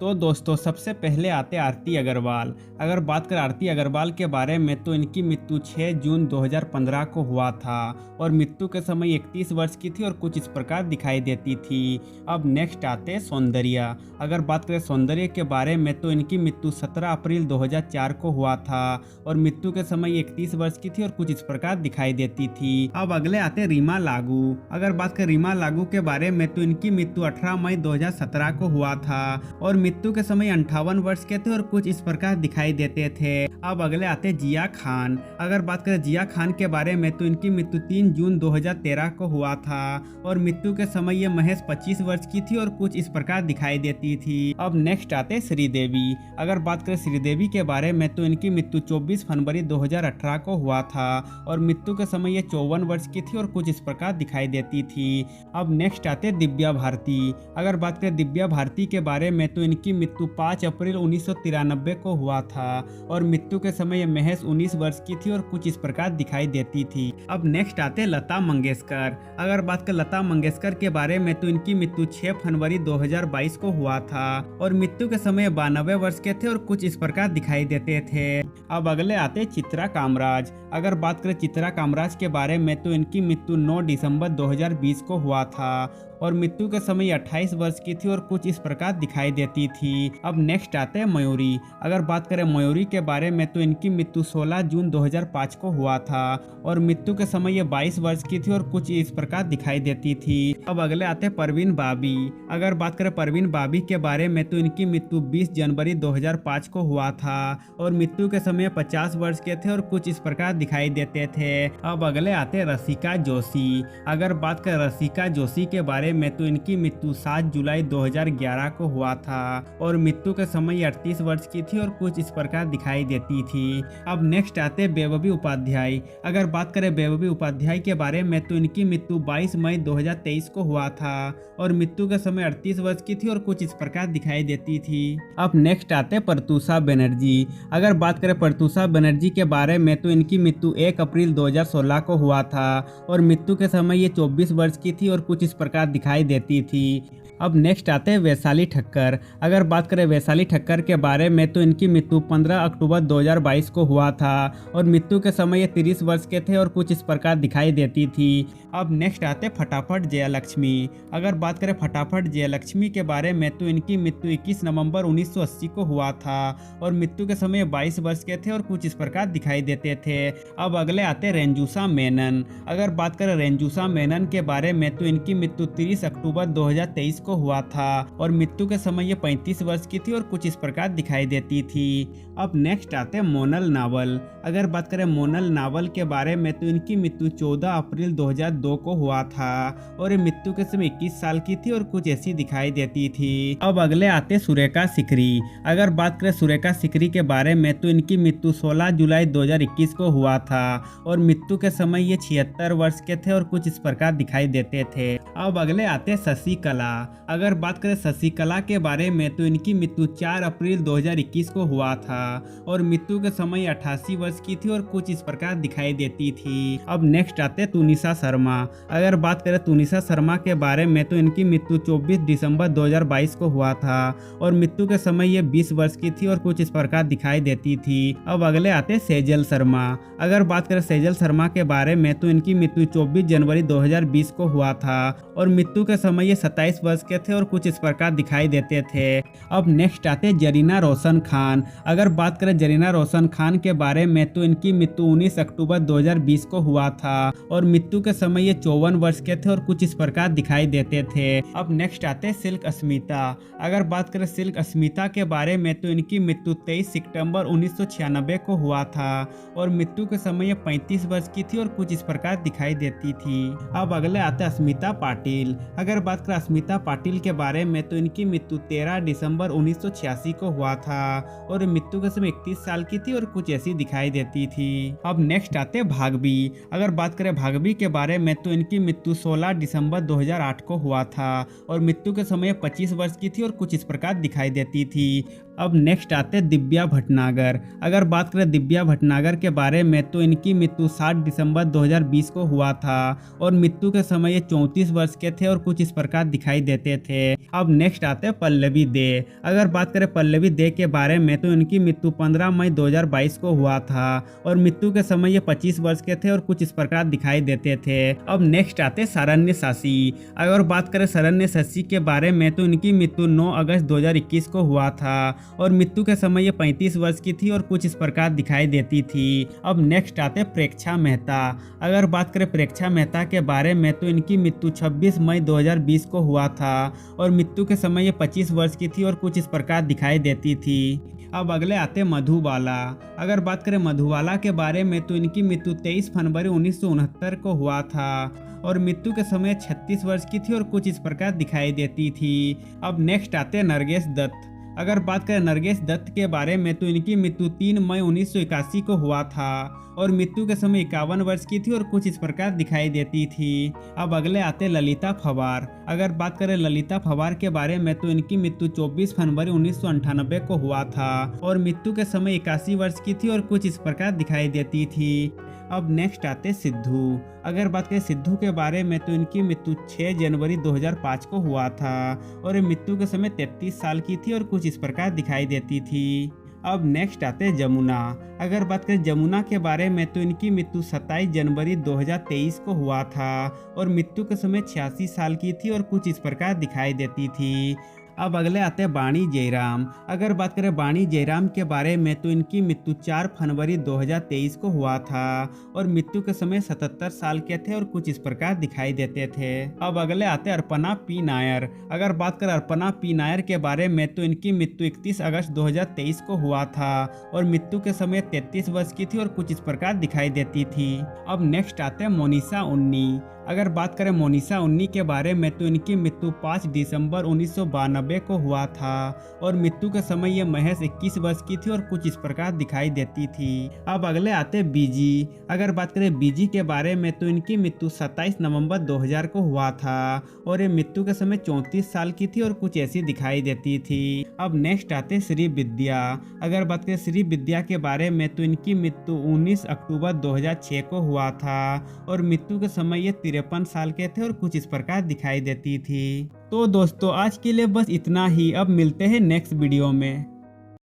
तो दोस्तों सबसे पहले आते आरती अग्रवाल। अगर बात करें आरती अग्रवाल के बारे में तो इनकी मृत्यु 6 जून 2015 को हुआ था और मृत्यु के समय 31 वर्ष की थी और कुछ इस प्रकार दिखाई देती थी। अब नेक्स्ट आते सौंदर्या। अगर बात करें सौंदर्य के बारे में तो इनकी मृत्यु 17 अप्रैल 2004 को हुआ था और मृत्यु के समय 31 वर्ष की थी और कुछ इस प्रकार दिखाई देती थी। अब अगले आते रीमा लागू। अगर बात करें रीमा लागू के बारे में तो इनकी मृत्यु 18 मई 2017 को हुआ था और मृत्यु के समय 58 वर्ष के थे और कुछ इस प्रकार दिखाई देते थे। अब अगले आते जिया खान। अगर बात करें जिया खान के बारे में तो इनकी मृत्यु 3 जून 2013 को हुआ था और मृत्यु के समय ये महज 25 वर्ष की थी और कुछ इस प्रकार दिखाई देती थी। अब नेक्स्ट आते श्रीदेवी। अगर बात करें श्रीदेवी के बारे में तो इनकी मृत्यु 24 फरवरी 2018 को हुआ था और मृत्यु के समय ये 54 वर्ष की थी और कुछ इस प्रकार दिखाई देती थी। अब नेक्स्ट आते दिव्या भारती। अगर बात करें दिव्या भारती के बारे में तो इनकी मृत्यु 5 अप्रैल 1993 को हुआ था और मृत्यु के समय महज 19 वर्ष की थी और कुछ इस प्रकार दिखाई देती थी। अब नेक्स्ट आते लता मंगेशकर। अगर बात करें लता मंगेशकर के बारे में तो इनकी मृत्यु 6 फरवरी 2022 को हुआ था और मृत्यु के समय 92 वर्ष के थे और कुछ इस प्रकार दिखाई देते थे। अब अगले आते चित्रा कामराज। अगर बात करें चित्रा कामराज के बारे में तो इनकी मृत्यु 9 दिसंबर 2020 को हुआ था और मृत्यु के समय 28 वर्ष की थी और कुछ इस प्रकार दिखाई देती थी। अब नेक्स्ट आते हैं मयूरी। अगर बात करें मयूरी के बारे में तो इनकी मृत्यु 16 जून 2005 को हुआ था और मृत्यु के समय ये 22 वर्ष की थी और कुछ इस प्रकार दिखाई देती थी। अब अगले आते हैं परवीन बाबी। अगर बात करें परवीन बाबी के बारे में तो इनकी मृत्यु 20 जनवरी 2005 को हुआ था और मृत्यु के समय 50 वर्ष के थे और कुछ इस प्रकार दिखाई देते थे। अब अगले आते हैं रसिका जोशी। अगर बात करें रसिका जोशी के बारे में तो इनकी मृत्यु 7 जुलाई 2011 को हुआ था और मृत्यु के समय 38 वर्ष की थी और कुछ इस प्रकार दिखाई देती थी। अब नेक्स्ट आते बेबी उपाध्याय। अगर बात करें बेबी उपाध्याय के बारे में तो इनकी मृत्यु 22 मई 2023 को हुआ था और मृत्यु के समय 38 वर्ष की थी और कुछ इस प्रकार दिखाई देती थी। अब नेक्स्ट आते प्रत्यूषा बनर्जी। अगर बात करें प्रत्यूषा बनर्जी के बारे में तो इनकी मृत्यु 1 अप्रैल 2016 को हुआ था और मृत्यु के समय ये 24 वर्ष की थी और कुछ इस प्रकार दिखाई देती थी। अब नेक्स्ट आते हैं वैशाली ठक्कर। अगर बात करें वैशाली ठक्कर के बारे में तो इनकी मृत्यु 15 अक्टूबर 2022 को हुआ था और मृत्यु के समय ये 30 वर्ष के थे और कुछ इस प्रकार दिखाई देती थी। अब नेक्स्ट आते हैं फटाफट जयलक्ष्मी। अगर बात करें फटाफट जयलक्ष्मी के बारे में तो इनकी मृत्यु 21 नवंबर 1980 को हुआ था और मृत्यु के समय 22 वर्ष के थे और कुछ इस प्रकार दिखाई देते थे। अब अगले आते हैं रेंजूसा मेनन। अगर बात करें रेंजूसा मेनन के बारे में तो इनकी मृत्यु 30 अक्टूबर 2023 को हुआ था और मृत्यु के समय ये 35 वर्ष की थी और कुछ इस प्रकार दिखाई देती थी। अब नेक्स्ट आते हैं मोनल नावल। अगर बात करें मोनल नावल के बारे में तो इनकी मृत्यु 14 अप्रैल 2002 को हुआ था और मृत्यु के समय 21 साल की थी और कुछ ऐसी दिखाई देती थी। अब अगले आते सुरेखा सिकरी। अगर बात करें सुरेखा सिकरी के बारे में तो इनकी मृत्यु 16 जुलाई 2021 को हुआ था और मृत्यु के समय ये 76 वर्ष के थे और कुछ इस प्रकार दिखाई देते थे। अब अगले आते शशिकला। अगर बात करें शशिकला के बारे में तो इनकी मृत्यु 4 अप्रैल 2021 को हुआ था और मृत्यु के समय 88 वर्ष की थी और कुछ इस प्रकार दिखाई देती थी। अब नेक्स्ट आते तुनिशा शर्मा। अगर बात करें तुनिशा शर्मा के बारे में तो इनकी मृत्यु 24 दिसंबर 2022 को हुआ था और मृत्यु के समय ये 20 वर्ष की थी और कुछ इस प्रकार दिखाई देती थी। अब अगले आते सेजल शर्मा। अगर बात करें सेजल शर्मा के बारे में तो इनकी मृत्यु 24 जनवरी 2020 को हुआ था और मृत्यु के समय ये 27 वर्ष के थे और कुछ इस प्रकार दिखाई देते थे। अब नेक्स्ट आते जरीना रोशन खान। अगर बात करें जरीना रोशन खान के बारे में तो इनकी मृत्यु 19 अक्टूबर 2020 को हुआ था और मृत्यु के समय ये 54 वर्ष के थे और कुछ इस प्रकार दिखाई देते थे। अब नेक्स्ट आते सिल्क अस्मिता। अगर बात करें सिल्क अस्मिता के बारे में तो इनकी मृत्यु 23 सितंबर 1996 को हुआ था और मृत्यु के समय ये 35 वर्ष की थी और कुछ इस प्रकार दिखाई देती थी। अब अगले आते अस्मिता पाटिल। अगर बात करें अस्मिता पाटिल के बारे में तो इनकी मृत्यु 13 दिसंबर 1986 को हुआ था और मृत्यु के समय 31 साल की थी और कुछ ऐसी दिखाई देती थी। अब नेक्स्ट आते भागवी। अगर बात करें भागवी के बारे में तो इनकी मृत्यु 16 दिसंबर 2008 को हुआ था और मृत्यु के समय 25 वर्ष की थी और कुछ इस प्रकार दिखाई देती थी। अब नेक्स्ट आते दिव्या भटनागर। अगर बात करें दिव्या भटनागर के बारे में तो इनकी मृत्यु 7 दिसंबर 2020 को हुआ था और मृत्यु के समय ये 34 वर्ष के थे और कुछ इस प्रकार दिखाई देते थे। अब नेक्स्ट आते हैं पल्लवी दे। अगर बात करें पल्लवी दे के बारे में तो इनकी मृत्यु 15 मई 2022 को हुआ था और मृत्यु के समय ये 25 वर्ष के थे और कुछ इस प्रकार दिखाई देते थे। अब नेक्स्ट आते शरण्य शशि। अगर बात करें शरण्य शशि के बारे में तो इनकी मृत्यु 9 अगस्त 2021 को हुआ था और मृत्यु के समय ये 35 वर्ष की थी और कुछ इस प्रकार दिखाई देती थी। अब नेक्स्ट आते प्रेक्षा मेहता। अगर बात करें प्रेक्षा मेहता के बारे में तो इनकी मृत्यु 26 मई 2020 को हुआ था और मृत्यु के समय ये 25 वर्ष की थी और कुछ इस प्रकार दिखाई देती थी। अब अगले आते मधुबाला। अगर बात करें मधुबाला के बारे में तो इनकी मृत्यु 23 फरवरी 1969 को हुआ था और मृत्यु के समय 36 वर्ष की थी और कुछ इस प्रकार दिखाई देती थी। अब नेक्स्ट आते नरगिस दत्त। अगर बात करें नरगिस दत्त के बारे में तो इनकी मृत्यु 3 मई 1981 को हुआ था और मृत्यु के समय 51 वर्ष की थी और कुछ इस प्रकार दिखाई देती थी। अब अगले आते ललिता फवार। अगर बात करें ललिता फवार के बारे में तो इनकी मृत्यु 24 फरवरी 1998 को हुआ था और मृत्यु के समय 81 वर्ष की थी और कुछ इस प्रकार दिखाई देती थी। अब नेक्स्ट आते सिद्धू। अगर बात करें सिद्धू के बारे में तो इनकी मृत्यु 6 जनवरी 2005 को हुआ था और मृत्यु के समय 33 साल की थी और कुछ इस प्रकार दिखाई देती थी। अब नेक्स्ट आते जमुना। अगर बात करें जमुना के बारे में तो इनकी मृत्यु 27 जनवरी 2023 को हुआ था और मृत्यु के समय 86 साल की थी और कुछ इस प्रकार दिखाई देती थी। अब अगले आते हैं बाणी जयराम। अगर बात करें बाणी जयराम के बारे में तो इनकी मृत्यु 4 फरवरी 2023 को हुआ था और मृत्यु के समय 77 साल के थे और कुछ इस प्रकार दिखाई देते थे। अब अगले आते हैं अर्पणा पी नायर। अगर बात करें अर्पणा पी नायर के बारे में तो इनकी मृत्यु 31 अगस्त 2023 को हुआ था और मृत्यु के समय 33 वर्ष की थी और कुछ इस प्रकार दिखाई देती थी। अब नेक्स्ट आते हैं मोनिशा उन्नी। अगर बात करें मोनिशा उन्नी के बारे में तो इनकी मृत्यु 5 दिसंबर 1992 को हुआ था और मृत्यु के समय ये महज 21 वर्ष की थी और कुछ इस प्रकार दिखाई देती थी। अब अगले आते बीजी। अगर बात करें बीजी के बारे में तो इनकी मृत्यु 27 नवंबर 2000 को हुआ था और ये मृत्यु के समय 34 साल की थी और कुछ ऐसी दिखाई देती थी। अब नेक्स्ट आते श्री विद्या। अगर बात करें श्री विद्या के बारे में तो इनकी मृत्यु 19 अक्टूबर 2006 को हुआ था और मृत्यु के समय ये 53 साल के थे और कुछ इस प्रकार दिखाई देती थी। तो दोस्तों आज के लिए बस इतना ही। अब मिलते हैं नेक्स्ट वीडियो में।